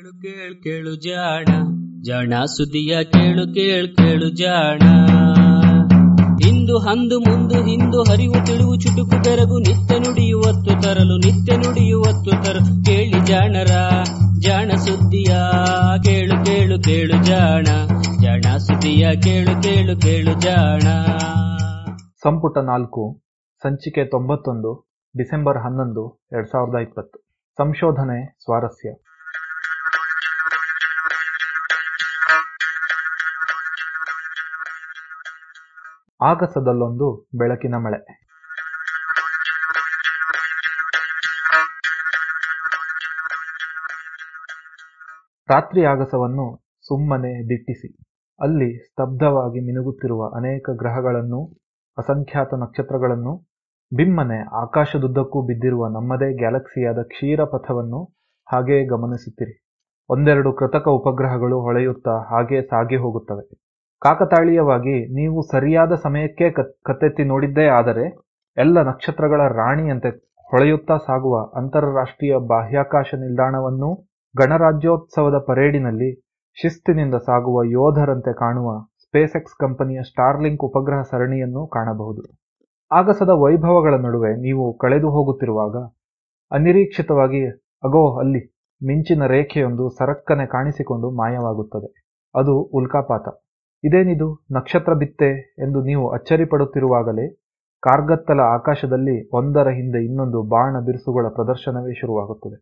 ಕೇಳು ಕೇಳು ಕೇಳು ಜಾಣ ಜಾಣ ಸುದ್ದಿಯ ಕೇಳು ಕೇಳು ಕೇಳು ಜಾಣ. ಇಂದು ಹಂದು ಮುಂದು ಹಿಂದು ಹರಿವು ತಿಳಿವು ಚುಟುಕು ಬೆರಗು ನಿತ್ಯ ನುಡಿಯುವತ್ತು ತರಲು ಕೇಳಿ ಜಾಣರ ಜಾಣ ಸುದ್ದಿಯ ಕೇಳು ಕೇಳು ಕೇಳು ಜಾಣ ಜಾಣ ಸುದ್ದಿಯ ಕೇಳು ಕೇಳು ಕೇಳು ಜಾಣ. ಸಂಪುಟ 4 ಸಂಚಿಕೆ 91 ಡಿಸೆಂಬರ್ 11, 2020. ಸಂಶೋಧನೆ ಸ್ವಾರಸ್ಯ. ಆಗಸದಲ್ಲೊಂದು ಬೆಳಕಿನ ಮಳೆ. ರಾತ್ರಿ ಆಗಸವನ್ನು ಸುಮ್ಮನೆ ದಿಟ್ಟಿಸಿ ಅಲ್ಲಿ ಸ್ತಬ್ಧವಾಗಿ ಮಿನುಗುತ್ತಿರುವ ಅನೇಕ ಗ್ರಹಗಳನ್ನು, ಅಸಂಖ್ಯಾತ ನಕ್ಷತ್ರಗಳನ್ನು, ಬಿಮ್ಮನೆ ಆಕಾಶದುದ್ದಕ್ಕೂ ಬಿದ್ದಿರುವ ನಮ್ಮದೇ ಗ್ಯಾಲಕ್ಸಿಯಾದ ಕ್ಷೀರ ಪಥವನ್ನು ಹಾಗೇ ಗಮನಿಸುತ್ತಿರಿ. ಒಂದೆರಡು ಕೃತಕ ಉಪಗ್ರಹಗಳು ಹೊಳೆಯುತ್ತಾ ಹಾಗೇ ಸಾಗಿ ಹೋಗುತ್ತವೆ. ಕಾಕತಾಳೀಯವಾಗಿ ನೀವು ಸರಿಯಾದ ಸಮಯಕ್ಕೆ ಕತ್ತೆತ್ತಿ ನೋಡಿದ್ದೇ ಆದರೆ ಎಲ್ಲ ನಕ್ಷತ್ರಗಳ ರಾಣಿಯಂತೆ ಹೊಳೆಯುತ್ತಾ ಸಾಗುವ ಅಂತಾರಾಷ್ಟ್ರೀಯ ಬಾಹ್ಯಾಕಾಶ ನಿಲ್ದಾಣವನ್ನೂ ಗಣರಾಜ್ಯೋತ್ಸವದ ಪರೇಡಿನಲ್ಲಿ ಶಿಸ್ತಿನಿಂದ ಸಾಗುವ ಯೋಧರಂತೆ ಕಾಣುವ ಸ್ಪೇಸ್ಎಕ್ಸ್ ಕಂಪನಿಯ ಸ್ಟಾರ್ಲಿಂಕ್ ಉಪಗ್ರಹ ಸರಣಿಯನ್ನು ಕಾಣಬಹುದು. ಆಗಸದ ವೈಭವಗಳ ನಡುವೆ ನೀವು ಕಳೆದು ಹೋಗುತ್ತಿರುವಾಗ ಅನಿರೀಕ್ಷಿತವಾಗಿ ಅಗೋ ಅಲ್ಲಿ ಮಿಂಚಿನ ರೇಖೆಯೊಂದು ಸರಕ್ಕನೆ ಕಾಣಿಸಿಕೊಂಡು ಮಾಯವಾಗುತ್ತದೆ. ಅದು ಉಲ್ಕಾಪಾತ. ಇದೇನಿದು, ನಕ್ಷತ್ರ ಬಿತ್ತೆ ಎಂದು ನೀವು ಅಚ್ಚರಿಪಡುತ್ತಿರುವಾಗಲೇ ಕಾರ್ಗತ್ತಲ ಆಕಾಶದಲ್ಲಿ ಒಂದರ ಹಿಂದೆ ಇನ್ನೊಂದು ಬಾಣ ಬಿರುಸುಗಳ ಪ್ರದರ್ಶನವೇ ಶುರುವಾಗುತ್ತದೆ.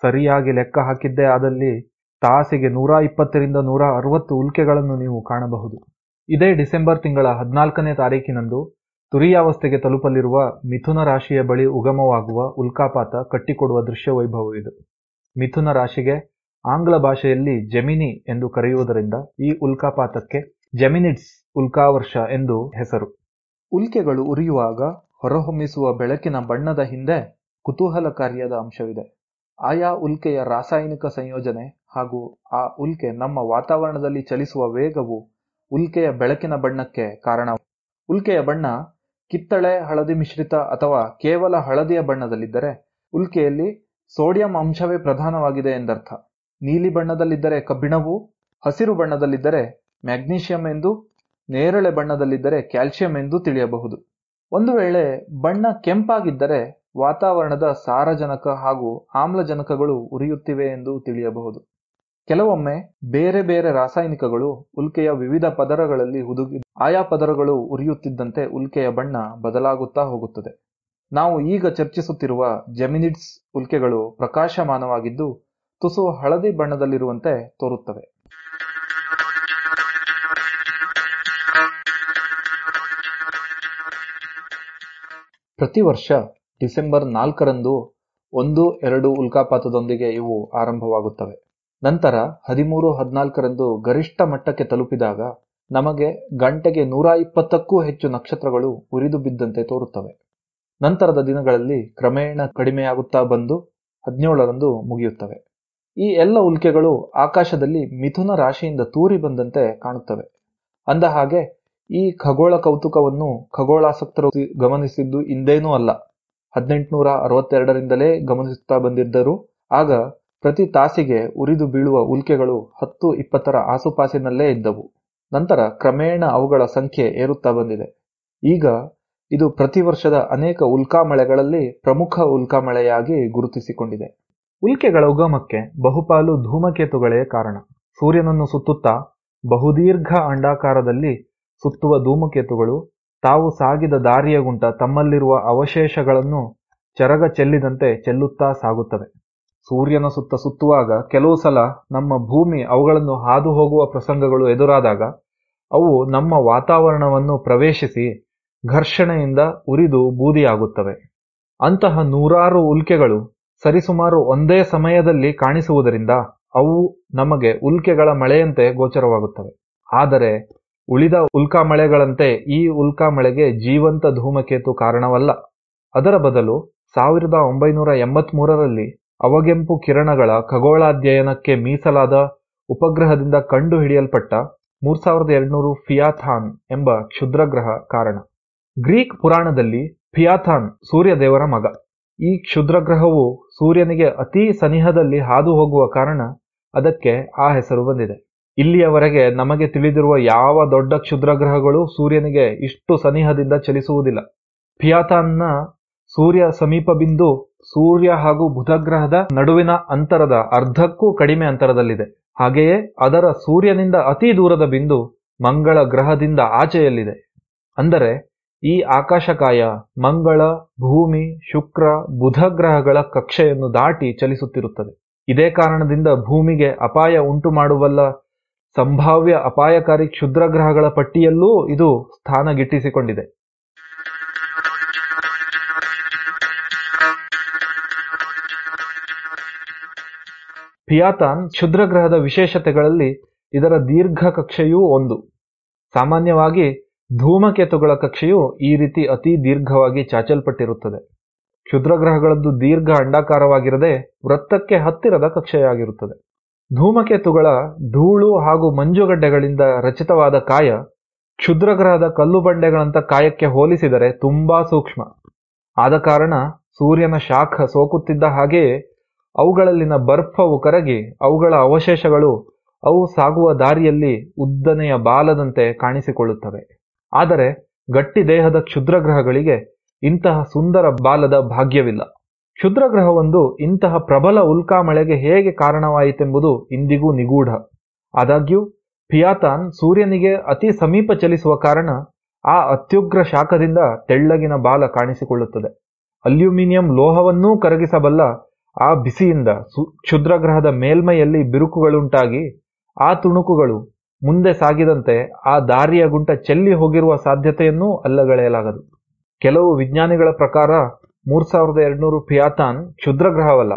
ಸರಿಯಾಗಿ ಲೆಕ್ಕ ಹಾಕಿದ್ದೇ ಆದಲ್ಲಿ ತಾಸಿಗೆ 120ರಿಂದ 160 ಉಲ್ಕೆಗಳನ್ನು ನೀವು ಕಾಣಬಹುದು. ಇದೇ ಡಿಸೆಂಬರ್ ತಿಂಗಳ 14ನೇ ತಾರೀಕಿನಂದು ತುರಿಯಾವಸ್ಥೆಗೆ ತಲುಪಲಿರುವ ಮಿಥುನ ರಾಶಿಯ ಬಳಿ ಉಗಮವಾಗುವ ಉಲ್ಕಾಪಾತ ಕಟ್ಟಿಕೊಡುವ ದೃಶ್ಯ ವೈಭವವಿದು. ಮಿಥುನ ರಾಶಿಗೆ ಆಂಗ್ಲ ಭಾಷೆಯಲ್ಲಿ ಜೆಮಿನಿ ಎಂದು ಕರೆಯುವುದರಿಂದ ಈ ಉಲ್ಕಾಪಾತಕ್ಕೆ ಜೆಮಿನಿಡ್ಸ್ ಉಲ್ಕಾವರ್ಷ ಎಂದು ಹೆಸರು. ಉಲ್ಕೆಗಳು ಉರಿಯುವಾಗ ಹೊರಹೊಮ್ಮಿಸುವ ಬೆಳಕಿನ ಬಣ್ಣದ ಹಿಂದೆ ಕುತೂಹಲಕಾರಿಯಾದ ಅಂಶವಿದೆ. ಆಯಾ ಉಲ್ಕೆಯ ರಾಸಾಯನಿಕ ಸಂಯೋಜನೆ ಹಾಗೂ ಆ ಉಲ್ಕೆ ನಮ್ಮ ವಾತಾವರಣದಲ್ಲಿ ಚಲಿಸುವ ವೇಗವು ಉಲ್ಕೆಯ ಬೆಳಕಿನ ಬಣ್ಣಕ್ಕೆ ಕಾರಣ. ಉಲ್ಕೆಯ ಬಣ್ಣ ಕಿತ್ತಳೆ ಹಳದಿ ಮಿಶ್ರಿತ ಅಥವಾ ಕೇವಲ ಹಳದಿಯ ಬಣ್ಣದಲ್ಲಿದ್ದರೆ ಉಲ್ಕೆಯಲ್ಲಿ ಸೋಡಿಯಂ ಅಂಶವೇ ಪ್ರಧಾನವಾಗಿದೆ ಎಂದರ್ಥ. ನೀಲಿ ಬಣ್ಣದಲ್ಲಿದ್ದರೆ ಕಬ್ಬಿಣವು, ಹಸಿರು ಬಣ್ಣದಲ್ಲಿದ್ದರೆ ಮ್ಯಾಗ್ನೀಷಿಯಂ ಎಂದು, ನೇರಳೆ ಬಣ್ಣದಲ್ಲಿದ್ದರೆ ಕ್ಯಾಲ್ಸಿಯಂ ಎಂದು ತಿಳಿಯಬಹುದು. ಒಂದು ವೇಳೆ ಬಣ್ಣ ಕೆಂಪಾಗಿದ್ದರೆ ವಾತಾವರಣದ ಸಾರಜನಕ ಹಾಗೂ ಆಮ್ಲಜನಕಗಳು ಉರಿಯುತ್ತಿವೆ ಎಂದು ತಿಳಿಯಬಹುದು. ಕೆಲವೊಮ್ಮೆ ಬೇರೆ ಬೇರೆ ರಾಸಾಯನಿಕಗಳು ಉಲ್ಕೆಯ ವಿವಿಧ ಪದರಗಳಲ್ಲಿ ಹುದುಗಿ ಆಯಾ ಪದರಗಳು ಉರಿಯುತ್ತಿದ್ದಂತೆ ಉಲ್ಕೆಯ ಬಣ್ಣ ಬದಲಾಗುತ್ತಾ ಹೋಗುತ್ತದೆ. ನಾವು ಈಗ ಚರ್ಚಿಸುತ್ತಿರುವ ಜೆಮಿನಿಡ್ಸ್ ಉಲ್ಕೆಗಳು ಪ್ರಕಾಶಮಾನವಾಗಿದ್ದು ತುಸು ಹಳದಿ ಬಣ್ಣದಲ್ಲಿರುವಂತೆ ತೋರುತ್ತವೆ. ಪ್ರತಿ ವರ್ಷ ಡಿಸೆಂಬರ್ 4ರಂದು 1-2 ಉಲ್ಕಾಪಾತದೊಂದಿಗೆ ಇವು ಆರಂಭವಾಗುತ್ತವೆ. ನಂತರ 13-14ರಂದು ಗರಿಷ್ಠ ಮಟ್ಟಕ್ಕೆ ತಲುಪಿದಾಗ ನಮಗೆ ಗಂಟೆಗೆ 120ಕ್ಕೂ ಹೆಚ್ಚು ನಕ್ಷತ್ರಗಳು ಉರಿದು ಬಿದ್ದಂತೆ ತೋರುತ್ತವೆ. ನಂತರದ ದಿನಗಳಲ್ಲಿ ಕ್ರಮೇಣ ಕಡಿಮೆಯಾಗುತ್ತಾ ಬಂದು 17ರಂದು ಮುಗಿಯುತ್ತವೆ. ಈ ಎಲ್ಲ ಉಲ್ಕೆಗಳು ಆಕಾಶದಲ್ಲಿ ಮಿಥುನ ರಾಶಿಯಿಂದ ತೂರಿ ಬಂದಂತೆ ಕಾಣುತ್ತವೆ. ಅಂದ ಹಾಗೆ ಈ ಖಗೋಳ ಕೌತುಕವನ್ನು ಖಗೋಳಾಸಕ್ತರು ಗಮನಿಸಿದ್ದು ಇಂದೇನೂ ಅಲ್ಲ. 1862ರಿಂದಲೇ ಗಮನಿಸುತ್ತಾ ಬಂದಿದ್ದರೂ ಆಗ ಪ್ರತಿ ತಾಸಿಗೆ ಉರಿದು ಬೀಳುವ ಉಲ್ಕೆಗಳು 10-20ರ ಆಸುಪಾಸಿನಲ್ಲೇ ಇದ್ದವು. ನಂತರ ಕ್ರಮೇಣ ಅವುಗಳ ಸಂಖ್ಯೆ ಏರುತ್ತಾ ಬಂದಿದೆ. ಈಗ ಇದು ಪ್ರತಿ ವರ್ಷದ ಅನೇಕ ಉಲ್ಕಾಮಳೆಗಳಲ್ಲಿ ಪ್ರಮುಖ ಉಲ್ಕಾಮಳೆಯಾಗಿ ಗುರುತಿಸಿಕೊಂಡಿದೆ. ಉಲ್ಕೆಗಳ ಉಗಮಕ್ಕೆ ಬಹುಪಾಲು ಧೂಮಕೇತುಗಳೇ ಕಾರಣ. ಸೂರ್ಯನನ್ನು ಸುತ್ತುತ್ತಾ ಬಹುದೀರ್ಘ ಅಂಡಾಕಾರದಲ್ಲಿ ಸುತ್ತುವ ಧೂಮಕೇತುಗಳು ತಾವು ಸಾಗಿದ ದಾರಿಯ ಗುಂಟ ತಮ್ಮಲ್ಲಿರುವ ಅವಶೇಷಗಳನ್ನು ಚರಗ ಚೆಲ್ಲಿದಂತೆ ಚೆಲ್ಲುತ್ತಾ ಸಾಗುತ್ತವೆ. ಸೂರ್ಯನ ಸುತ್ತ ಸುತ್ತುವಾಗ ಕೆಲವು ಸಲ ನಮ್ಮ ಭೂಮಿ ಅವುಗಳನ್ನು ಹಾದು ಹೋಗುವ ಪ್ರಸಂಗಗಳು ಎದುರಾದಾಗ ಅವು ನಮ್ಮ ವಾತಾವರಣವನ್ನು ಪ್ರವೇಶಿಸಿ ಘರ್ಷಣೆಯಿಂದ ಉರಿದು ಬೂದಿಯಾಗುತ್ತವೆ. ಅಂತಹ 100 ಉಲ್ಕೆಗಳು ಸರಿಸುಮಾರು ಒಂದೇ ಸಮಯದಲ್ಲಿ ಕಾಣಿಸುವುದರಿಂದ ಅವು ನಮಗೆ ಉಲ್ಕೆಗಳ ಮಳೆಯಂತೆ ಗೋಚರವಾಗುತ್ತವೆ. ಆದರೆ ಉಳಿದ ಉಲ್ಕಾಮಳೆಗಳಂತೆ ಈ ಉಲ್ಕಾಮಳೆಗೆ ಜೀವಂತ ಧೂಮಕೇತು ಕಾರಣವಲ್ಲ. ಅದರ ಬದಲು 1983ರಲ್ಲಿ ಅವಗೆಂಪು ಕಿರಣಗಳ ಖಗೋಳಾಧ್ಯಯನಕ್ಕೆ ಮೀಸಲಾದ ಉಪಗ್ರಹದಿಂದ ಕಂಡು ಹಿಡಿಯಲ್ಪಟ್ಟ 3200 ಫಿಯಾಥಾನ್ ಎಂಬ ಕ್ಷುದ್ರಗ್ರಹ ಕಾರಣ. ಗ್ರೀಕ್ ಪುರಾಣದಲ್ಲಿ ಫಿಯಾಥಾನ್ ಸೂರ್ಯದೇವರ ಮಗ. ಈ ಕ್ಷುದ್ರಗ್ರಹವು ಸೂರ್ಯನಿಗೆ ಅತೀ ಸನಿಹದಲ್ಲಿ ಹಾದು ಹೋಗುವ ಕಾರಣ ಅದಕ್ಕೆ ಆ ಹೆಸರು ಬಂದಿದೆ. ಇಲ್ಲಿಯವರೆಗೆ ನಮಗೆ ತಿಳಿದಿರುವ ಯಾವ ದೊಡ್ಡ ಕ್ಷುದ್ರಗ್ರಹಗಳು ಸೂರ್ಯನಿಗೆ ಇಷ್ಟು ಸನಿಹದಿಂದ ಚಲಿಸುವುದಿಲ್ಲ. ಫಿಯಾತಾನ್ನ ಸೂರ್ಯ ಸಮೀಪ ಬಿಂದು ಸೂರ್ಯ ಹಾಗೂ ಬುಧಗ್ರಹದ ನಡುವಿನ ಅಂತರದ ಅರ್ಧಕ್ಕೂ ಕಡಿಮೆ ಅಂತರದಲ್ಲಿದೆ. ಹಾಗೆಯೇ ಅದರ ಸೂರ್ಯನಿಂದ ಅತಿ ದೂರದ ಬಿಂದು ಮಂಗಳ ಗ್ರಹದಿಂದ ಆಚೆಯಲ್ಲಿದೆ. ಅಂದರೆ ಈ ಆಕಾಶಕಾಯ ಮಂಗಳ, ಭೂಮಿ, ಶುಕ್ರ, ಬುಧ ಗ್ರಹಗಳ ಕಕ್ಷೆಯನ್ನು ದಾಟಿ ಚಲಿಸುತ್ತಿರುತ್ತದೆ. ಇದೇ ಕಾರಣದಿಂದ ಭೂಮಿಗೆ ಅಪಾಯ ಉಂಟು ಮಾಡುವಲ್ಲ ಸಂಭಾವ್ಯ ಅಪಾಯಕಾರಿ ಕ್ಷುದ್ರಗ್ರಹಗಳ ಪಟ್ಟಿಯಲ್ಲೂ ಇದು ಸ್ಥಾನ ಗಿಟ್ಟಿಸಿಕೊಂಡಿದೆ. ಫಿಯಾತಾನ್ ಕ್ಷುದ್ರಗ್ರಹದ ವಿಶೇಷತೆಗಳಲ್ಲಿ ಇದರ ದೀರ್ಘ ಕಕ್ಷೆಯೂ ಒಂದು. ಸಾಮಾನ್ಯವಾಗಿ ಧೂಮಕೇತುಗಳ ಕಕ್ಷೆಯು ಈ ರೀತಿ ಅತಿ ದೀರ್ಘವಾಗಿ ಚಾಚಲ್ಪಟ್ಟಿರುತ್ತದೆ. ಕ್ಷುದ್ರಗ್ರಹಗಳದ್ದು ದೀರ್ಘ ಅಂಡಾಕಾರವಾಗಿರದೆ ವೃತ್ತಕ್ಕೆ ಹತ್ತಿರದ ಕಕ್ಷೆಯಾಗಿರುತ್ತದೆ. ಧೂಮಕೇತುಗಳ ಧೂಳು ಹಾಗೂ ಮಂಜುಗಡ್ಡೆಗಳಿಂದ ರಚಿತವಾದ ಕಾಯ ಕ್ಷುದ್ರಗ್ರಹದ ಕಲ್ಲು ಬಂಡೆಗಳಂಥ ಕಾಯಕ್ಕೆ ಹೋಲಿಸಿದರೆ ತುಂಬಾ ಸೂಕ್ಷ್ಮ. ಆದ ಕಾರಣ ಸೂರ್ಯನ ಶಾಖ ಸೋಕುತ್ತಿದ್ದ ಹಾಗೆಯೇ ಅವುಗಳಲ್ಲಿನ ಬರ್ಫವು ಕರಗಿ ಅವುಗಳ ಅವಶೇಷಗಳು ಅವು ಸಾಗುವ ದಾರಿಯಲ್ಲಿ ಉದ್ದನೆಯ ಬಾಲದಂತೆ ಕಾಣಿಸಿಕೊಳ್ಳುತ್ತವೆ. ಆದರೆ ಗಟ್ಟಿ ದೇಹದ ಕ್ಷುದ್ರಗ್ರಹಗಳಿಗೆ ಇಂತಹ ಸುಂದರ ಬಾಲದ ಭಾಗ್ಯವಿಲ್ಲ. ಕ್ಷುದ್ರಗ್ರಹವೊಂದು ಇಂತಹ ಪ್ರಬಲ ಉಲ್ಕಾಮಳೆಗೆ ಹೇಗೆ ಕಾರಣವಾಯಿತೆಂಬುದು ಇಂದಿಗೂ ನಿಗೂಢ. ಆದಾಗ್ಯೂ ಫಿಯಾತಾನ್ ಸೂರ್ಯನಿಗೆ ಅತಿ ಸಮೀಪ ಚಲಿಸುವ ಕಾರಣ ಆ ಅತ್ಯುಗ್ರ ಶಾಖದಿಂದ ತೆಳ್ಳಗಿನ ಬಾಲ ಕಾಣಿಸಿಕೊಳ್ಳುತ್ತದೆ. ಅಲ್ಯೂಮಿನಿಯಂ ಲೋಹವನ್ನೂ ಕರಗಿಸಬಲ್ಲ ಆ ಬಿಸಿಯಿಂದ ಕ್ಷುದ್ರಗ್ರಹದ ಮೇಲ್ಮೈಯಲ್ಲಿ ಬಿರುಕುಗಳುಂಟಾಗಿ ಆ ತುಣುಕುಗಳು ಮುಂದೆ ಸಾಗಿದಂತೆ ಆ ದಾರಿಯ ಗುಂಟ ಚೆಲ್ಲಿ ಹೋಗಿರುವ ಸಾಧ್ಯತೆಯನ್ನೂ ಅಲ್ಲಗಳೆಯಲಾಗದು. ಕೆಲವು ವಿಜ್ಞಾನಿಗಳ ಪ್ರಕಾರ 3200 ಫಿಯಾತಾನ್ ಕ್ಷುದ್ರಗ್ರಹವಲ್ಲ,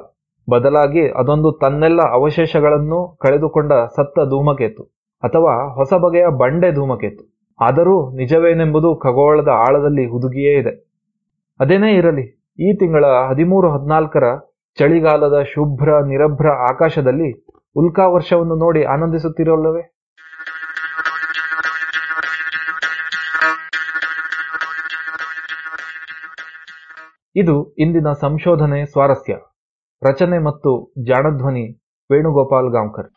ಬದಲಾಗಿ ಅದೊಂದು ತನ್ನೆಲ್ಲ ಅವಶೇಷಗಳನ್ನು ಕಳೆದುಕೊಂಡ ಸತ್ತ ಧೂಮಕೇತು ಅಥವಾ ಹೊಸ ಬಗೆಯ ಬಂಡೆ ಧೂಮಕೇತು. ಆದರೂ ನಿಜವೇನೆಂಬುದು ಖಗೋಳದ ಆಳದಲ್ಲಿ ಹುದುಗಿಯೇ ಇದೆ. ಅದೇನೇ ಇರಲಿ, ಈ ತಿಂಗಳ 13-14ರ ಚಳಿಗಾಲದ ಶುಭ್ರ ನಿರಭ್ರ ಆಕಾಶದಲ್ಲಿ ಉಲ್ಕಾವರ್ಷವನ್ನು ನೋಡಿ ಆನಂದಿಸುತ್ತಿರಲ್ಲವೇ? ಇದು ಇಂದಿನ ಸಂಶೋಧನೆ ಸ್ವಾರಸ್ಯ. ರಚನೆ ಮತ್ತು ಜಾಣಧ್ವನಿ ವೇಣುಗೋಪಾಲ್ ಗಾಂವ್ಕರ್.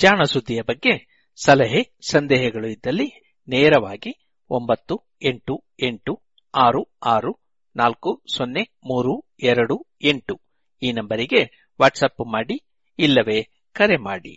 ಜಾಣ ಸುದ್ದಿಯ ಬಗ್ಗೆ ಸಲಹೆ ಸಂದೇಹಗಳು ಇದ್ದಲ್ಲಿ ನೇರವಾಗಿ 9886640328 ಈ ನಂಬರಿಗೆ ವಾಟ್ಸಪ್ ಮಾಡಿ, ಇಲ್ಲವೇ ಕರೆ ಮಾಡಿ.